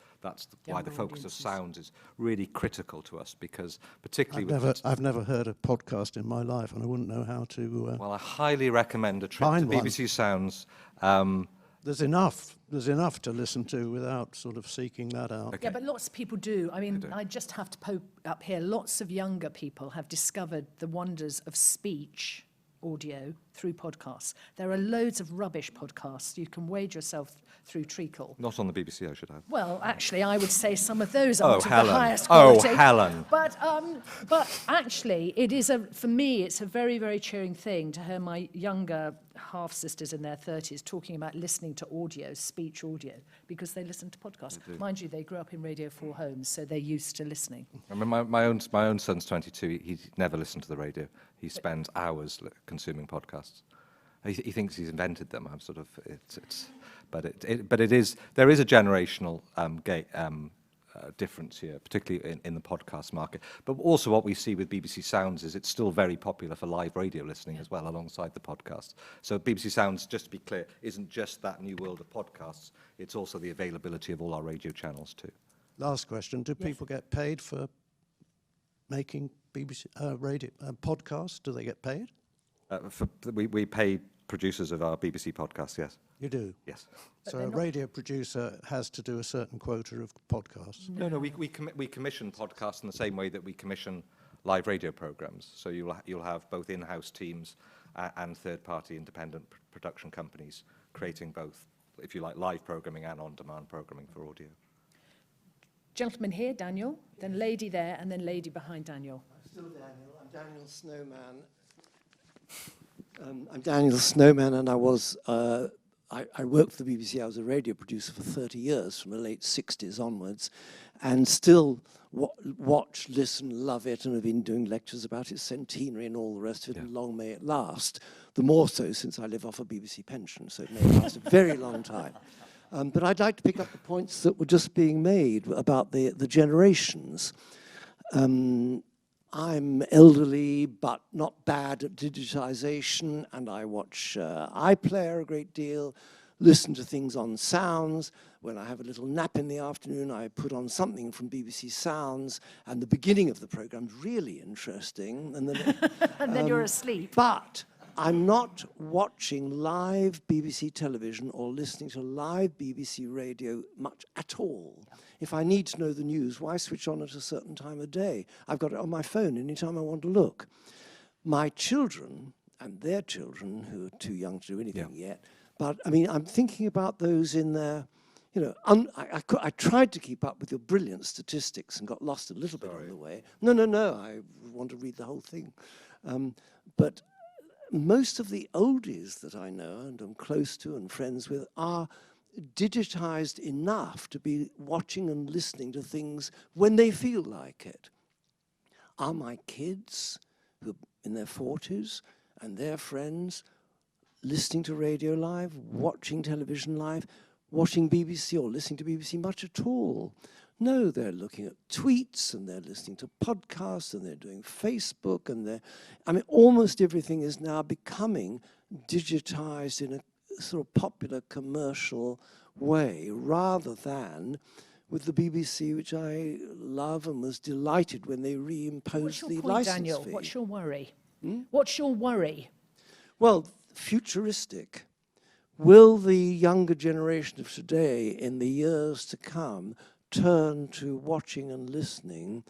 why the focus of sound is really critical to us, because particularly I've never heard a podcast in my life, and I wouldn't know how to. Well, I highly recommend a trip to find one. BBC Sounds. There's enough to listen to without sort of seeking that out. Okay. Yeah, but lots of people do. I mean, I just have to poke up here. Lots of younger people have discovered the wonders of speech audio through podcasts. There are loads of rubbish podcasts. You can wade yourself through treacle. Not on the BBC, I should have. Well, actually, I would say some of those aren't of Helen. the highest Oh, quality. Helen. But actually, it is for me, it's a very, very cheering thing to hear my younger half-sisters in their 30s talking about listening to audio, speech audio, because they listen to podcasts. Mind you, they grew up in Radio 4 homes, so they're used to listening. I mean, my own son's 22. He's never listened to the radio. He spends hours consuming podcasts. He thinks he's invented them. I'm sort of but it is, there is a generational difference here, particularly in the podcast market. But also what we see with BBC Sounds is it's still very popular for live radio listening as well, alongside the podcast. So BBC Sounds, just to be clear, isn't just that new world of podcasts. It's also the availability of all our radio channels too. Last question: do people get paid for making BBC radio podcasts? Do they get paid? We pay producers of our BBC podcasts, yes. You do? Yes. So a radio producer has to do a certain quota of podcasts. No, we commission podcasts in the same way that we commission live radio programs. So you'll have both in-house teams and third-party independent production companies creating both, if you like, live programming and on-demand programming for audio. Gentleman here, Daniel, then lady there, and then lady behind Daniel. Still Daniel. I'm Daniel Snowman. I'm Daniel Snowman, and I worked for the BBC. I was a radio producer for 30 years, from the late 60s onwards, and still watch, listen, love it, and have been doing lectures about its centenary and all the rest of it, and long may it last. The more so since I live off a BBC pension, so it may last a very long time. But I'd like to pick up the points that were just being made about the generations. I'm elderly, but not bad at digitization, and I watch iPlayer a great deal, listen to things on Sounds. When I have a little nap in the afternoon, I put on something from BBC Sounds, and the beginning of the program's really interesting. And then, And then you're asleep. But I'm not watching live BBC television or listening to live BBC radio much at all. If I need to know the news, why switch on at a certain time of day? I've got it on my phone anytime I want to look. My children and their children, who are too young to do anything yet, but I mean, I'm thinking about those in their, you know, I tried to keep up with your brilliant statistics and got lost a little bit on the way. No, I want to read the whole thing. But most of the oldies that I know and I'm close to and friends with are digitized enough to be watching and listening to things when they feel like it. Are my kids, who are in their 40s, and their friends listening to radio live, watching television live, watching BBC or listening to BBC much at all? No, they're looking at tweets and they're listening to podcasts and they're doing Facebook and I mean, almost everything is now becoming digitized in a sort of popular commercial way, rather than with the BBC, which I love and was delighted when they reimposed the license Daniel? fee. What's your worry? What's your worry? Well, futuristic. Will the younger generation of today, in the years to come, turn to watching and listening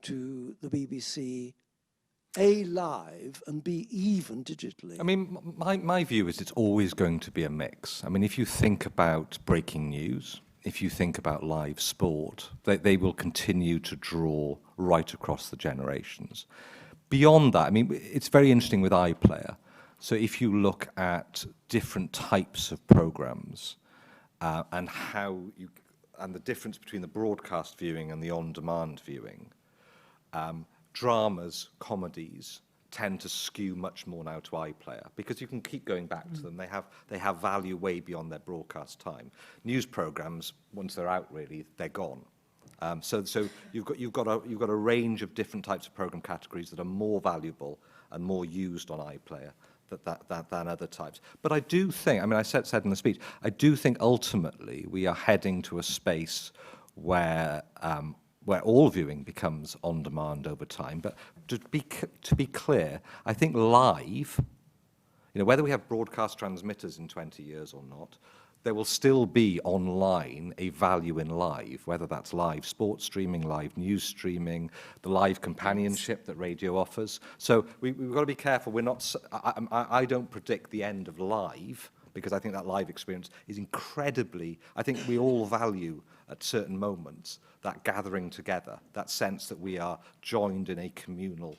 to the BBC A, live, and B, even digitally? I mean, my view is it's always going to be a mix. I mean, if you think about breaking news, if you think about live sport, they will continue to draw right across the generations. Beyond that, I mean, it's very interesting with iPlayer. So if you look at different types of programs and the difference between the broadcast viewing and the on-demand viewing, dramas, comedies tend to skew much more now to iPlayer because you can keep going back to them. They have value way beyond their broadcast time. News programs, once they're out, really, they're gone. So you've got a range of different types of program categories that are more valuable and more used on iPlayer than other types. But I do think, I mean, I said in the speech, I do think ultimately we are heading to a space where all viewing becomes on demand over time. But to be clear, I think live, whether we have broadcast transmitters in 20 years or not, there will still be online a value in live, whether that's live sports streaming, live news streaming, the live companionship that radio offers. So we've got to be careful. I don't predict the end of live, because I think that live experience is incredibly, I think we all value at certain moments that gathering together, that sense that we are joined in a communal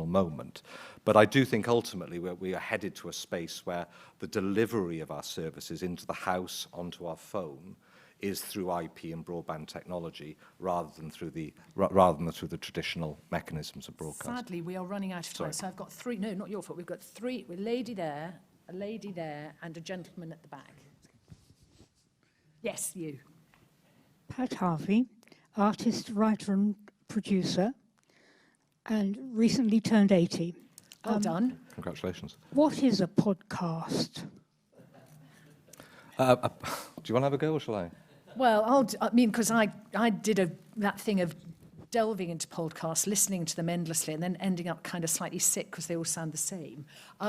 moment. But I do think ultimately we are headed to a space where the delivery of our services into the house, onto our phone, is through IP and broadband technology rather than through the traditional mechanisms of broadcast. Sadly, we are running out of time. Sorry. So I've got three. No, not your fault. We've got three. A lady there, and a gentleman at the back. Yes, you. Pat Harvey, artist, writer and producer, and recently turned 80. Well done. Congratulations. What is a podcast? Do you want to have a go or shall I? Well, because I did that thing of delving into podcasts, listening to them endlessly, and then ending up kind of slightly sick because they all sound the same.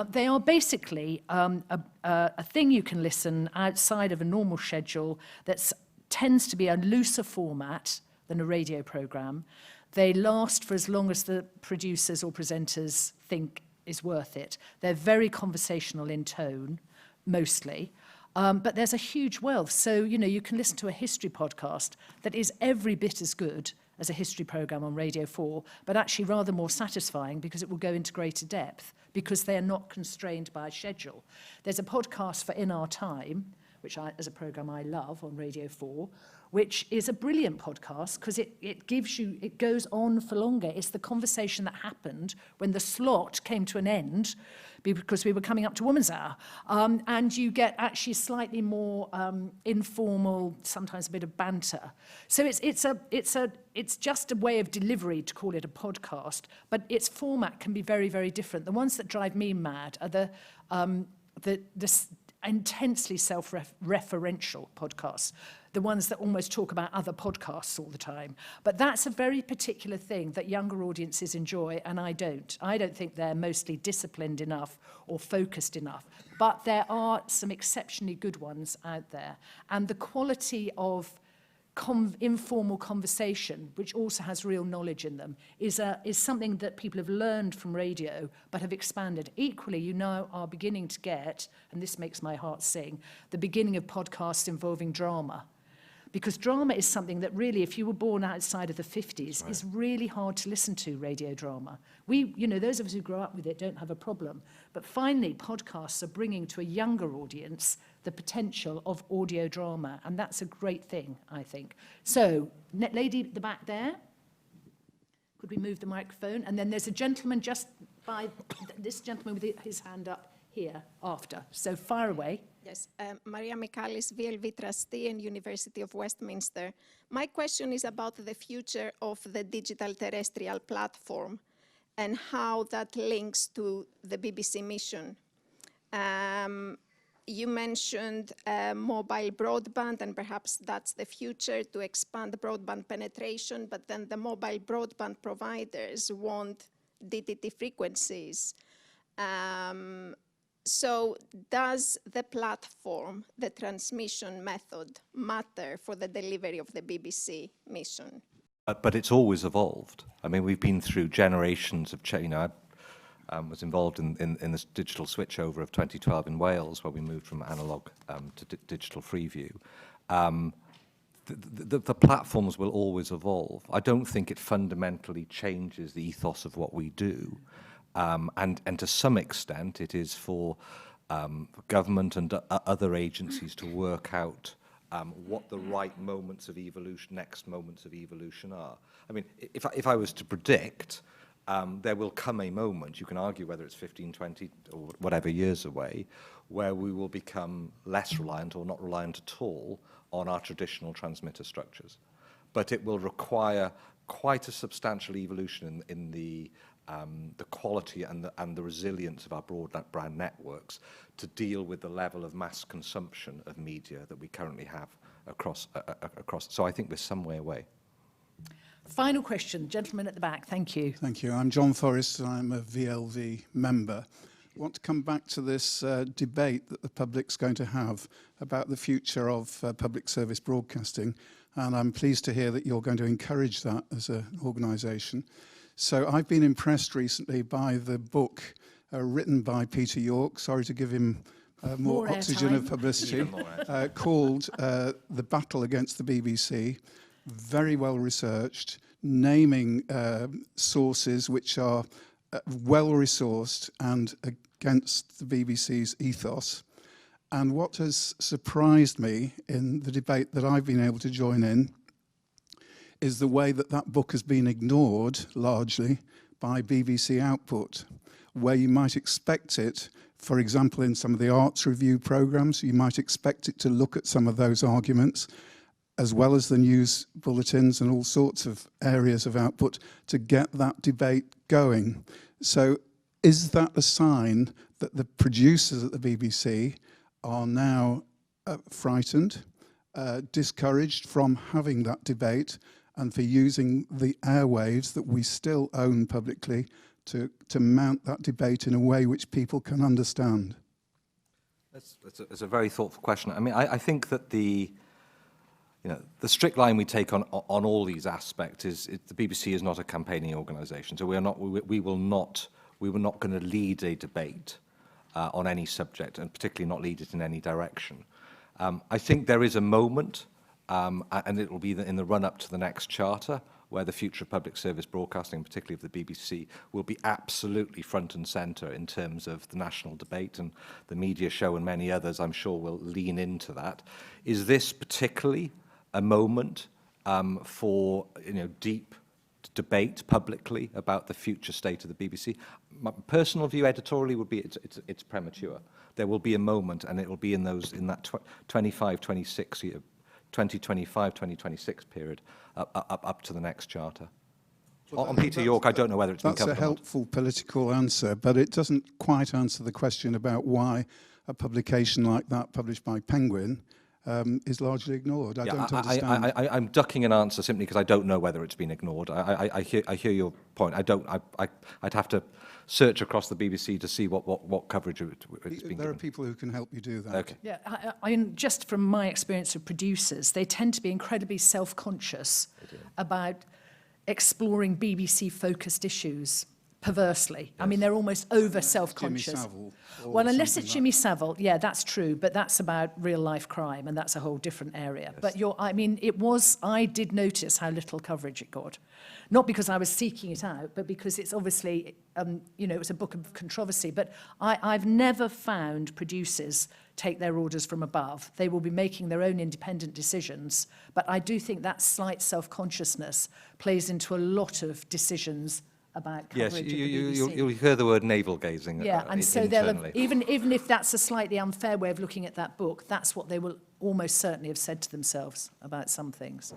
They are basically a thing you can listen outside of a normal schedule that tends to be a looser format than a radio programme. They last for as long as the producers or presenters think is worth it. They're very conversational in tone, mostly. But there's a huge wealth. So, you can listen to a history podcast that is every bit as good as a history programme on Radio 4, but actually rather more satisfying because it will go into greater depth because they're not constrained by a schedule. There's a podcast for In Our Time, which as a programme I love on Radio 4, which is a brilliant podcast because it goes on for longer. It's the conversation that happened when the slot came to an end because we were coming up to Woman's Hour. And you get actually slightly more informal, sometimes a bit of banter. So it's just a way of delivery to call it a podcast, but its format can be very, very different. The ones that drive me mad are the intensely self-referential podcasts, the ones that almost talk about other podcasts all the time. But that's a very particular thing that younger audiences enjoy, and I don't. I don't think they're mostly disciplined enough or focused enough. But there are some exceptionally good ones out there. And the quality of informal conversation, which also has real knowledge in them, is something that people have learned from radio but have expanded. Equally, you now are beginning to get, and this makes my heart sing, the beginning of podcasts involving drama. Because drama is something that really, if you were born outside of the 50s, is really hard to listen to, radio drama. Those of us who grow up with it don't have a problem. But finally, podcasts are bringing to a younger audience the potential of audio drama, and that's a great thing, I think. So, lady at the back there, could we move the microphone? And then there's a gentleman just by, this gentleman with his hand up here after. So, fire away. Yes, Maria Mikalis, VLV trustee and University of Westminster. My question is about the future of the digital terrestrial platform and how that links to the BBC mission. You mentioned mobile broadband, and perhaps that's the future to expand broadband penetration, but then the mobile broadband providers want DTT frequencies. So does the platform, the transmission method, matter for the delivery of the BBC mission? But it's always evolved. I mean, we've been through generations of change. You know, I was involved in this digital switchover of 2012 in Wales, where we moved from analog to digital Freeview. The platforms will always evolve. I don't think it fundamentally changes the ethos of what we do. And to some extent, it is for government and other agencies to work out what the right moments of evolution, next moments of evolution are. I mean, if I was to predict, there will come a moment, you can argue whether it's 15, 20, or whatever years away, where we will become less reliant or not reliant at all on our traditional transmitter structures. But it will require quite a substantial evolution in the quality and the resilience of our broadband networks to deal with the level of mass consumption of media that we currently have across. So I think we're some way away. Final question, gentleman at the back, thank you. Thank you. I'm John Forrest, and I'm a VLV member. I want to come back to this debate that the public's going to have about the future of public service broadcasting, and I'm pleased to hear that you're going to encourage that as an organisation. So I've been impressed recently by the book written by Peter York, sorry to give him more oxygen of publicity, called The Battle Against the BBC. Very well researched, naming sources which are well resourced and against the BBC's ethos. And what has surprised me in the debate that I've been able to join in is the way that that book has been ignored largely by BBC output, where you might expect it, for example, in some of the arts review programmes, you might expect it to look at some of those arguments, as well as the news bulletins and all sorts of areas of output to get that debate going. So is that a sign that the producers at the BBC are now frightened, discouraged from having that debate and for using the airwaves that we still own publicly to mount that debate in a way which people can understand? That's a very thoughtful question. I mean, I think that the strict line we take on all these aspects is the BBC is not a campaigning organisation, so we were not going to lead a debate on any subject, and particularly not lead it in any direction. I think there is a moment, and it will be in the run-up to the next charter, where the future of public service broadcasting, particularly of the BBC, will be absolutely front and centre in terms of the national debate, and the media show and many others, I'm sure, will lean into that. Is this particularly a moment for deep debate publicly about the future state of the BBC? My personal view editorially would be it's premature. There will be a moment, and it will be in that 2025-2026 period up to the next charter. On Peter York, I don't know whether it's been covered. That's a helpful political answer, but it doesn't quite answer the question about why a publication like that, published by Penguin, is largely ignored. I don't understand. I'm ducking an answer simply because I don't know whether it's been ignored. I hear your point. I'd have to search across the BBC to see what coverage it's been given. There are people who can help you do that. Okay. Yeah, just from my experience of producers, they tend to be incredibly self-conscious about exploring BBC-focused issues. Perversely. Yes. I mean, they're almost over self-conscious. Well, unless it's Jimmy Savile, yeah, that's true, but that's about real-life crime, and that's a whole different area. Yes. But I did notice how little coverage it got. Not because I was seeking it out, but because it's obviously, it was a book of controversy. But I've never found producers take their orders from above. They will be making their own independent decisions. But I do think that slight self-consciousness plays into a lot of decisions about coverage. Yes, you'll hear the word navel-gazing. Yeah, and so even if that's a slightly unfair way of looking at that book, that's what they will almost certainly have said to themselves about some things.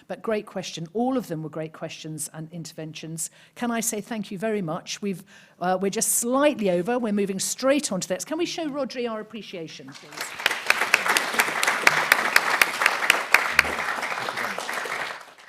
But great question. All of them were great questions and interventions. Can I say thank you very much? We're just slightly over. We're moving straight on to this. Can we show Rhodri our appreciation, please?